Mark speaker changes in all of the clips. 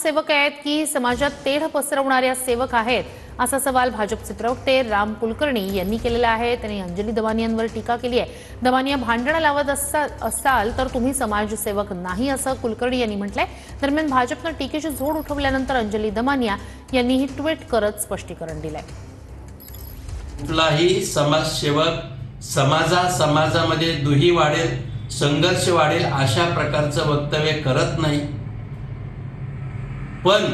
Speaker 1: समाजसेवक आहेत की समाजात तेढ पसरवणाऱ्या सेवक आहेत, असा सवाल भाजपचे प्रवक्ते राम कुलकर्णी यांनी केलेला आहे। त्यांनी अंजली दमानियांवर टीका केली आहे। दमानिया भांडण लावत असाल तर तुम्ही समाजसेवक नाही, असं कुलकर्णी यांनी म्हटलंय। दरम्यान भाजपने टीकेची झोड उठवल्यानंतर अंजली दमानिया यांनी ही ट्विट करत स्पष्टीकरण दिलंय।
Speaker 2: कुठलाही समाजसेवक समाजामध्ये दुही वाढेल, संघर्ष वाढेल अशा प्रकारचं वक्तव्य करत नाही। पण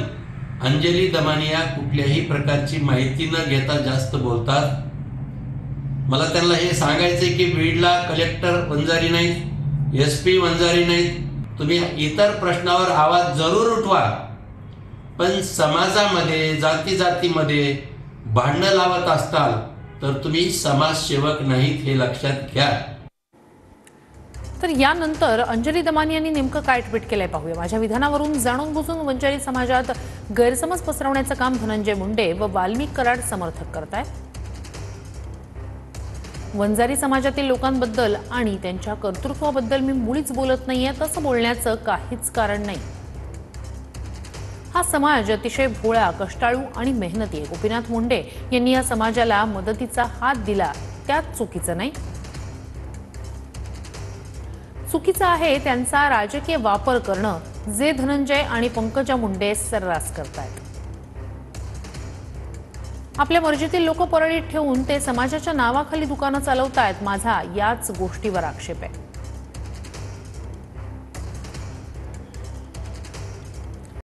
Speaker 2: अंजली दमानिया कुठल्याही प्रकारची माहिती न घेता जास्त बोलतात। मला त्यांना हे सांगायचे की बीडला कलेक्टर वंजारी नाहीत, एसपी वंजारी नाहीत। तुम्ही इतर प्रश्नावर आवाज जरूर उठवा, पण समाजामध्ये जातीमध्ये भांडण लावत असताल तर तुम्ही समाजसेवक नाहीत, हे लक्षात घ्या।
Speaker 1: तर यानंतर अंजली दमानियांनी नेमकं काय ट्विट केलंय पाहूया। माझ्या विधानावरून जाणून बुजून वंजारी समाजात गैरसमज पसरवण्याचं काम धनंजय मुंडे व वाल्मिक कराड समर्थक करतायत। वंजारी समाजातील लोकांबद्दल आणि त्यांच्या कर्तृत्वाबद्दल मी मुळीच बोलत नाहीये, तसं बोलण्याचं काहीच कारण नाही। हा समाज अतिशय भोळा, कष्टाळू आणि मेहनती आहे। गोपीनाथ मुंडे यांनी या समाजाला मदतीचा हात दिला, त्यात चुकीचं नाही। चुकीचं आहे त्यांचा राजकीय वापर करणं, जे धनंजय आणि पंकजा मुंडे सर्रास करतायत। आपल्या मर्जीतील लोक परळीत ठेवून ते समाजाच्या नावाखाली दुकानं चालवतायत। माझा याच गोष्टीवर आक्षेप आहे।